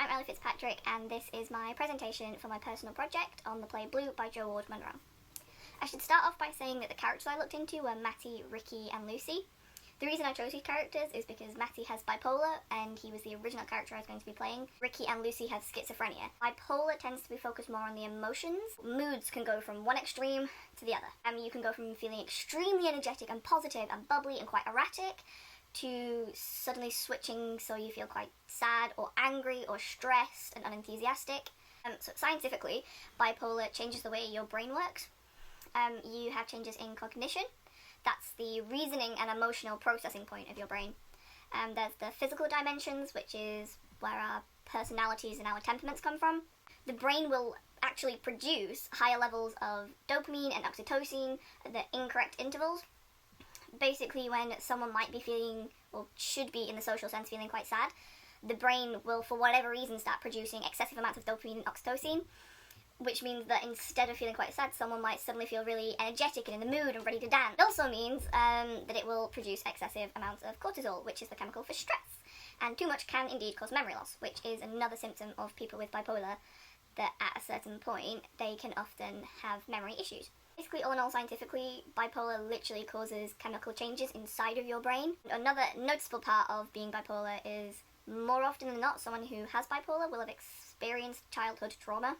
I'm Ellie Fitzpatrick, and this is my presentation for my personal project on the play Blue by Jo Ward-Munro. I should start off by saying that the characters I looked into were Matty, Ricky and Lucy. The reason I chose these characters is because Matty has bipolar, and he was the original character I was going to be playing. Ricky and Lucy have schizophrenia. Bipolar tends to be focused more on the emotions. Moods can go from one extreme to the other. You can go from feeling extremely energetic and positive and bubbly and quite erratic, to suddenly switching so you feel quite sad or angry or stressed and unenthusiastic. So scientifically, bipolar changes the way your brain works. You have changes in cognition. That's the reasoning and emotional processing point of your brain. There's the physical dimensions, which is where our personalities and our temperaments come from. The brain will actually produce higher levels of dopamine and oxytocin at the incorrect intervals. Basically, when someone might be feeling, or should be in the social sense, feeling quite sad, the brain will, for whatever reason, start producing excessive amounts of dopamine and oxytocin, which means that instead of feeling quite sad, someone might suddenly feel really energetic and in the mood and ready to dance. It also means that it will produce excessive amounts of cortisol, which is the chemical for stress. And too much can indeed cause memory loss, which is another symptom of people with bipolar, that at a certain point, they can often have memory issues. Basically, all in all, scientifically, bipolar literally causes chemical changes inside of your brain. Another noticeable part of being bipolar is, more often than not, someone who has bipolar will have experienced childhood trauma.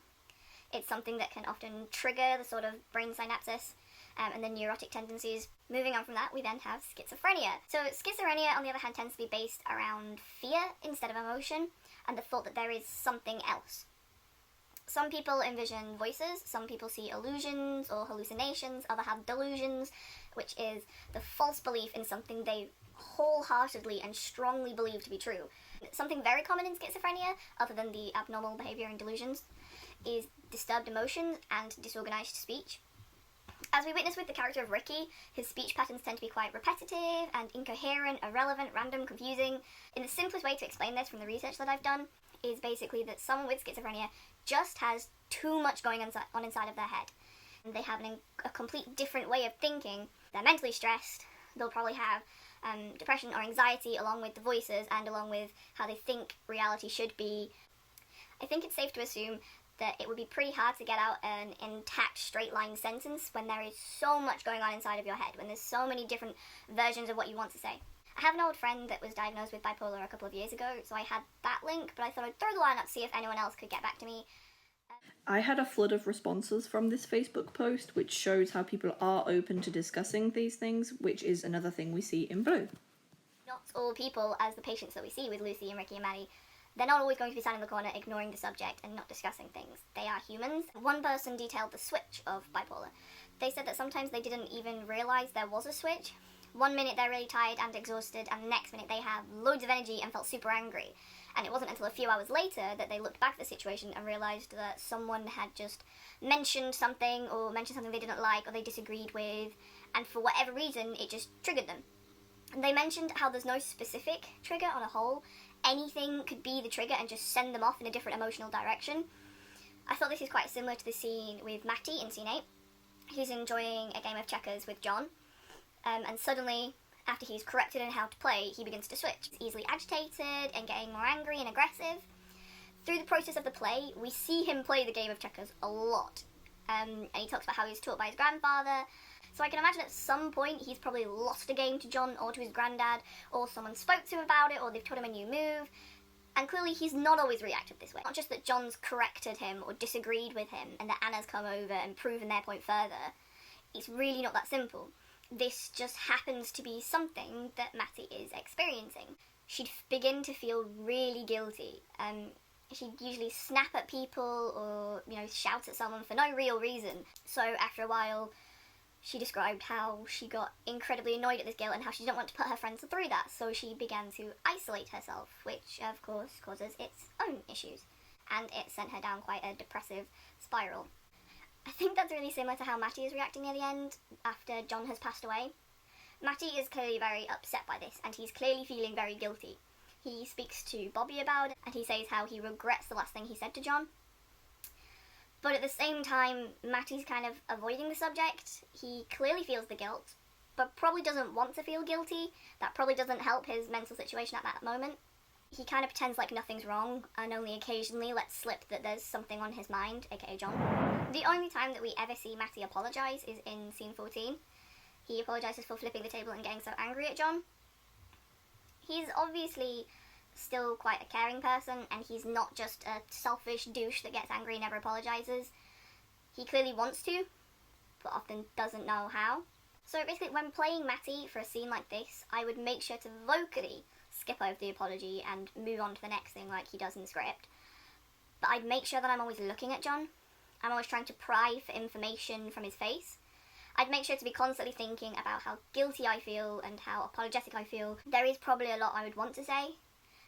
It's something that can often trigger the sort of brain synapses and the neurotic tendencies. Moving on from that, we then have schizophrenia. So schizophrenia, on the other hand, tends to be based around fear instead of emotion, and the thought that there is something else. Some people envision voices, some people see illusions or hallucinations, others have delusions, which is the false belief in something they wholeheartedly and strongly believe to be true. Something very common in schizophrenia, other than the abnormal behaviour and delusions, is disturbed emotions and disorganised speech. As we witness with the character of Ricky, his speech patterns tend to be quite repetitive and incoherent, irrelevant, random, confusing. In the simplest way to explain this from the research that I've done is basically that someone with schizophrenia just has too much going on inside of their head. They have a complete different way of thinking. They're mentally stressed. They'll probably have depression or anxiety along with the voices and along with how they think reality should be. I think it's safe to assume that it would be pretty hard to get out an intact straight line sentence when there is so much going on inside of your head, when there's so many different versions of what you want to say. I have an old friend that was diagnosed with bipolar a couple of years ago, so I had that link, but I thought I'd throw the line out to see if anyone else could get back to me. I had a flood of responses from this Facebook post, which shows how people are open to discussing these things, which is another thing we see in Blue. Not all people, as the patients that we see with Lucy and Ricky and Maddie, they're not always going to be sat in the corner ignoring the subject and not discussing things. They are humans. One person detailed the switch of bipolar. They said that sometimes they didn't even realise there was a switch. One minute they're really tired and exhausted, and the next minute they have loads of energy and felt super angry. And it wasn't until a few hours later that they looked back at the situation and realised that someone had just mentioned something they didn't like or they disagreed with, and for whatever reason it just triggered them. And they mentioned how there's no specific trigger on a whole. Anything could be the trigger and just send them off in a different emotional direction. I thought this is quite similar to the scene with Matty in scene 8. He's enjoying a game of checkers with John, and suddenly, after he's corrected in how to play, he begins to switch. He's easily agitated and getting more angry and aggressive. Through the process of the play, we see him play the game of checkers a lot. And he talks about how he was taught by his grandfather. So I can imagine at some point he's probably lost a game to John or to his granddad, or someone spoke to him about it, or they've taught him a new move. And clearly he's not always reacted this way. Not just that John's corrected him or disagreed with him and that Anna's come over and proven their point further. It's really not that simple. This just happens to be something that Matty is experiencing. She'd begin to feel really guilty. She'd usually snap at people or, shout at someone for no real reason. So after a while, she described how she got incredibly annoyed at this guilt and how she didn't want to put her friends through that, so she began to isolate herself, which of course causes its own issues, and it sent her down quite a depressive spiral. I think that's really similar to how Matty is reacting near the end, after John has passed away. Matty is clearly very upset by this, and he's clearly feeling very guilty. He speaks to Bobby about it, and he says how he regrets the last thing he said to John. But at the same time, Matty's kind of avoiding the subject. He clearly feels the guilt, but probably doesn't want to feel guilty. That probably doesn't help his mental situation at that moment. He kind of pretends like nothing's wrong and only occasionally lets slip that there's something on his mind, aka John. The only time that we ever see Matty apologise is in scene 14. He apologises for flipping the table and getting so angry at John. He's obviously still quite a caring person, and he's not just a selfish douche that gets angry and never apologises. He clearly wants to, but often doesn't know how. So basically, when playing Matty for a scene like this, I would make sure to vocally skip over the apology and move on to the next thing like he does in the script. But I'd make sure that I'm always looking at John. I'm always trying to pry for information from his face. I'd make sure to be constantly thinking about how guilty I feel and how apologetic I feel. There is probably a lot I would want to say,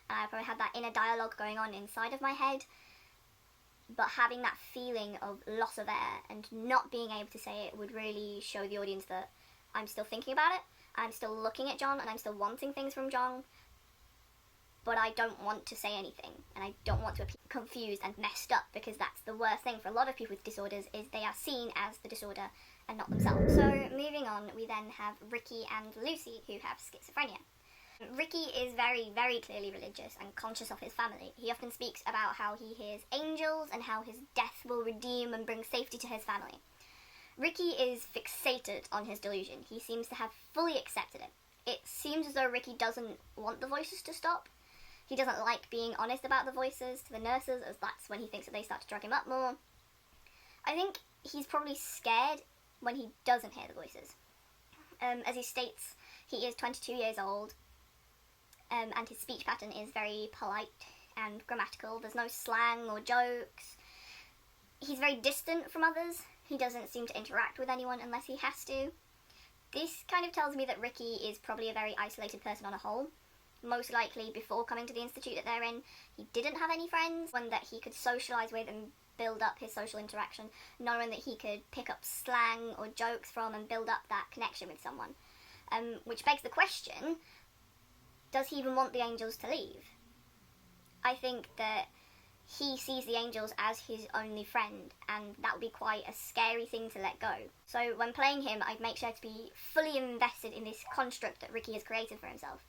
and I probably have that inner dialogue going on inside of my head, but having that feeling of loss of air and not being able to say it would really show the audience that I'm still thinking about it, I'm still looking at John, and I'm still wanting things from John, but I don't want to say anything, and I don't want to appear confused and messed up, because that's the worst thing for a lot of people with disorders, is they are seen as the disorder and not themselves. So moving on, we then have Ricky and Lucy, who have schizophrenia. Ricky is very, very clearly religious and conscious of his family. He often speaks about how he hears angels and how his death will redeem and bring safety to his family. Ricky is fixated on his delusion. He seems to have fully accepted it. It seems as though Ricky doesn't want the voices to stop. He doesn't like being honest about the voices to the nurses, as that's when he thinks that they start to drag him up more. I think he's probably scared when he doesn't hear the voices. As he states, he is 22 years old, and his speech pattern is very polite and grammatical. There's no slang or jokes. He's very distant from others. He doesn't seem to interact with anyone unless he has to. This kind of tells me that Ricky is probably a very isolated person on a whole. Most likely, before coming to the institute that they're in, he didn't have any friends, one that he could socialise with and build up his social interaction, no one that he could pick up slang or jokes from and build up that connection with someone. Which begs the question, does he even want the angels to leave? I think that he sees the angels as his only friend, and that would be quite a scary thing to let go. So when playing him, I'd make sure to be fully invested in this construct that Ricky has created for himself.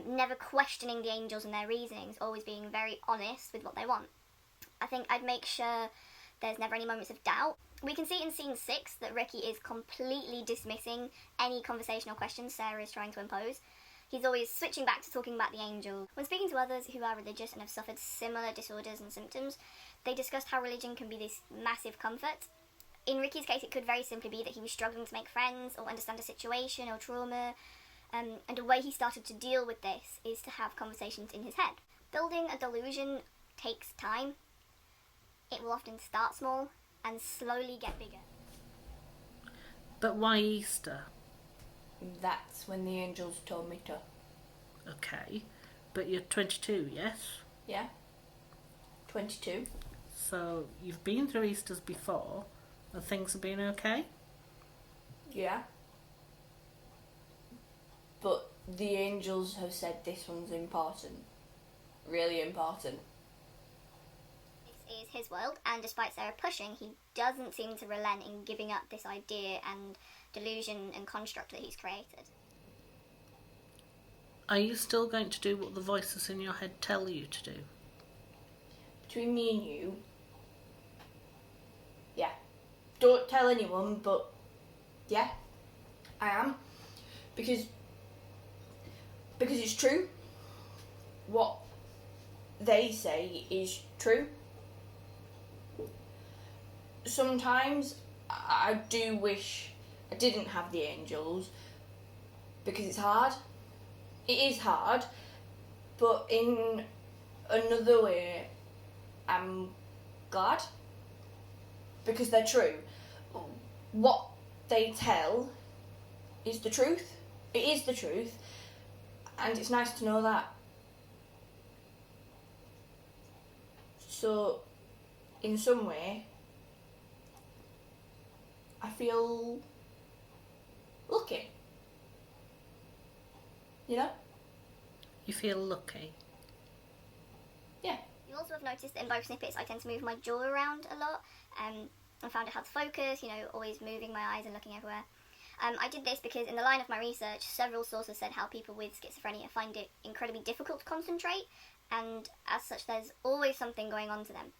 Never questioning the angels and their reasonings, always being very honest with what they want. I think I'd make sure there's never any moments of doubt. We can see in scene 6 that Ricky is completely dismissing any conversational questions Sarah is trying to impose. He's always switching back to talking about the angel. When speaking to others who are religious and have suffered similar disorders and symptoms, they discussed how religion can be this massive comfort. In Ricky's case, it could very simply be that he was struggling to make friends or understand a situation or trauma, and a way he started to deal with this is to have conversations in his head. Building a delusion takes time. It will often start small and slowly get bigger. But why Easter? That's when the angels told me to. Okay, but you're 22, yes? Yeah? 22. So you've been through Easters before and things have been okay? Yeah. But the angels have said this one's important. Really important. This is his world, and despite Sarah pushing, he doesn't seem to relent in giving up this idea and delusion and construct that he's created. Are you still going to do what the voices in your head tell you to do? Between me and you, yeah. Don't tell anyone, but yeah, I am. Because it's true. What they say is true. Sometimes I do wish I didn't have the angels, because it's hard. It is hard, but in another way, I'm glad, because they're true. What they tell is the truth. It is the truth, and it's nice to know that. So, in some way, I feel lucky. You know? You feel lucky? Yeah. You also have noticed that in both snippets I tend to move my jaw around a lot. I found it hard to focus, always moving my eyes and looking everywhere. I did this because in the line of my research, several sources said how people with schizophrenia find it incredibly difficult to concentrate and as such there's always something going on to them.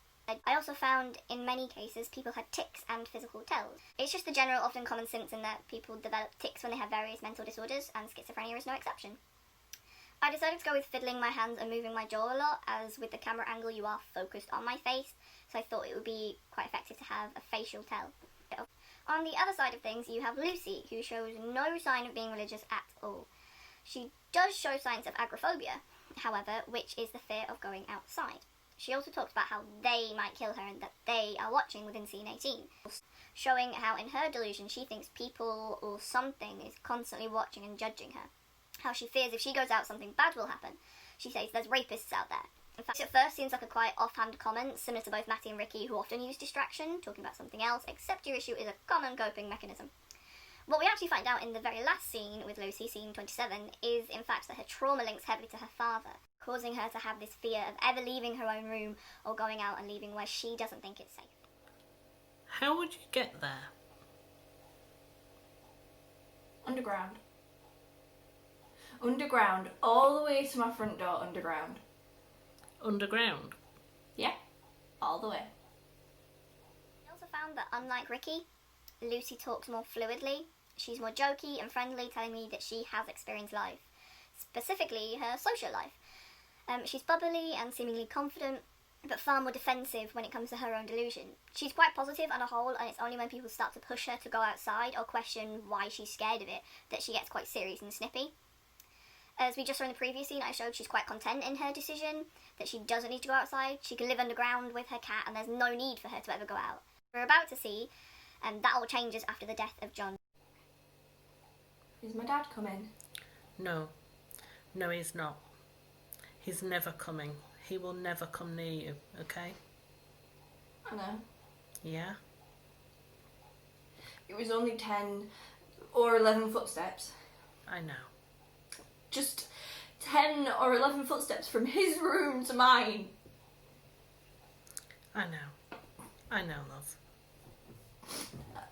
I also found in many cases people had tics and physical tells. It's just the general, often common symptom that people develop tics when they have various mental disorders, and schizophrenia is no exception. I decided to go with fiddling my hands and moving my jaw a lot, as with the camera angle you are focused on my face, so I thought it would be quite effective to have a facial tell. On the other side of things, you have Lucy, who shows no sign of being religious at all. She does show signs of agoraphobia, however, which is the fear of going outside. She also talks about how they might kill her and that they are watching within scene 18, showing how in her delusion she thinks people or something is constantly watching and judging her. How she fears if she goes out something bad will happen. She says there's rapists out there. In fact, at first seems like a quite offhand comment, similar to both Matty and Ricky, who often use distraction, talking about something else, except your issue is a common coping mechanism. What we actually find out in the very last scene with Lucy, scene 27, is in fact that her trauma links heavily to her father, causing her to have this fear of ever leaving her own room or going out and leaving where she doesn't think it's safe. How would you get there? Underground. Underground. All the way to my front door, underground. Underground? Yeah, all the way. I also found that unlike Ricky, Lucy talks more fluidly. She's more jokey and friendly, telling me that she has experienced life, specifically her social life. She's bubbly and seemingly confident, but far more defensive when it comes to her own delusion. She's quite positive on a whole, and it's only when people start to push her to go outside or question why she's scared of it that she gets quite serious and snippy. As we just saw in the previous scene, I showed she's quite content in her decision, that she doesn't need to go outside, she can live underground with her cat, and there's no need for her to ever go out. We're about to see that all changes after the death of John. Is my dad coming? No. No, he's not. He's never coming. He will never come near you, okay? I know. Yeah? It was only 10 or 11 footsteps. I know. Just 10 or 11 footsteps from his room to mine. I know. I know, love.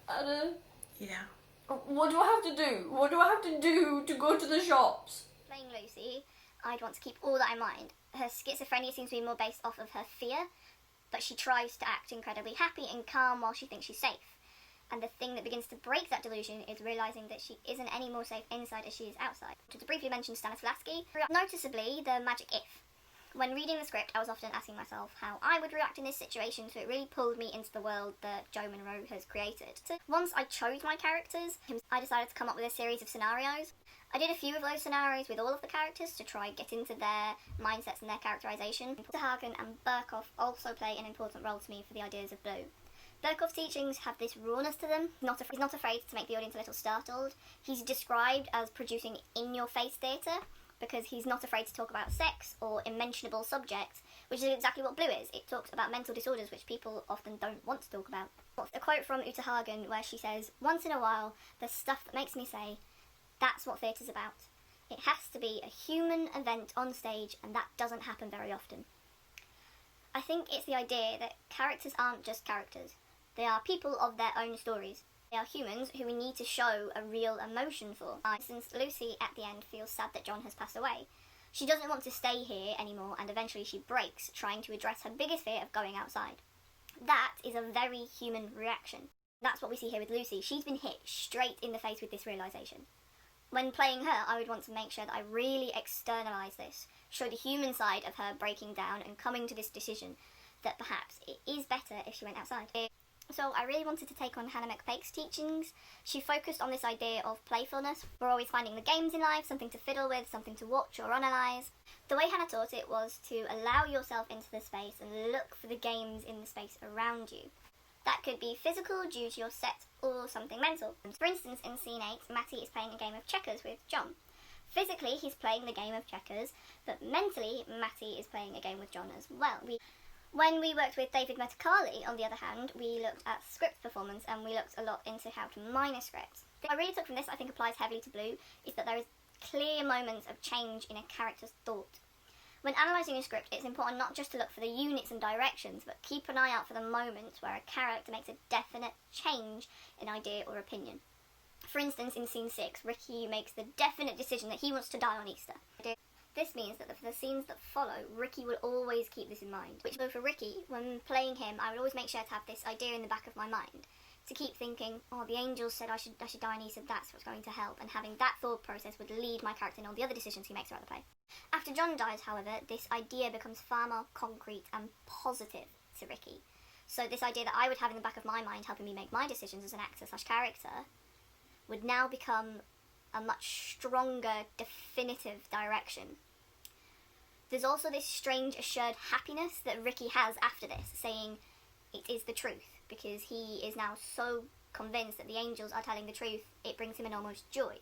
Anna, Yeah. what do I have to do? What do I have to do to go to the shops? Playing Lucy, I'd want to keep all that in mind. Her schizophrenia seems to be more based off of her fear, but she tries to act incredibly happy and calm while she thinks she's safe. And the thing that begins to break that delusion is realising that she isn't any more safe inside as she is outside. To briefly mention Stanislavski, noticeably the magic if. When reading the script, I was often asking myself how I would react in this situation, so it really pulled me into the world that Joe Monroe has created. So once I chose my characters, I decided to come up with a series of scenarios. I did a few of those scenarios with all of the characters to try and get into their mindsets and their characterisation. Hagen and Burkhoff also play an important role to me for the ideas of Blue. Burkhoff's teachings have this rawness to them. He's not afraid to make the audience a little startled. He's described as producing in-your-face theatre, because he's not afraid to talk about sex or unmentionable subjects, which is exactly what Blue is. It talks about mental disorders which people often don't want to talk about. A quote from Uta Hagen where she says, "Once in a while, there's stuff that makes me say, that's what theatre's about. It has to be a human event on stage, and that doesn't happen very often." I think it's the idea that characters aren't just characters. They are people of their own stories. They are humans who we need to show a real emotion for. For instance, Lucy at the end feels sad that John has passed away. She doesn't want to stay here anymore, and eventually she breaks, trying to address her biggest fear of going outside. That is a very human reaction. That's what we see here with Lucy. She's been hit straight in the face with this realisation. When playing her, I would want to make sure that I really externalise this, show the human side of her breaking down and coming to this decision that perhaps it is better if she went outside. So I really wanted to take on Hannah McPake's teachings. She focused on this idea of playfulness. We're always finding the games in life, something to fiddle with, something to watch or analyse. The way Hannah taught it was to allow yourself into the space and look for the games in the space around you. That could be physical due to your set or something mental. For instance, in scene 8, Matty is playing a game of checkers with John. Physically, he's playing the game of checkers, but mentally, Matty is playing a game with John as well. When we worked with David Metacali, on the other hand, we looked at script performance and we looked a lot into how to mine a script. What I really took from this, I think applies heavily to Blue, is that there is clear moments of change in a character's thought. When analysing a script, it's important not just to look for the units and directions, but keep an eye out for the moments where a character makes a definite change in idea or opinion. For instance, in scene 6, Ricky makes the definite decision that he wants to die on Easter. This means that for the scenes that follow, Ricky will always keep this in mind. Which, though for Ricky, when playing him, I would always make sure to have this idea in the back of my mind, to keep thinking, oh, the angels said I should die, and he said that's what's going to help, and having that thought process would lead my character in all the other decisions he makes throughout the play. After John dies, however, this idea becomes far more concrete and positive to Ricky. So this idea that I would have in the back of my mind helping me make my decisions as an actor/character would now become a much stronger, definitive direction. There's also this strange assured happiness that Ricky has after this, saying it is the truth, because he is now so convinced that the angels are telling the truth, it brings him enormous joy.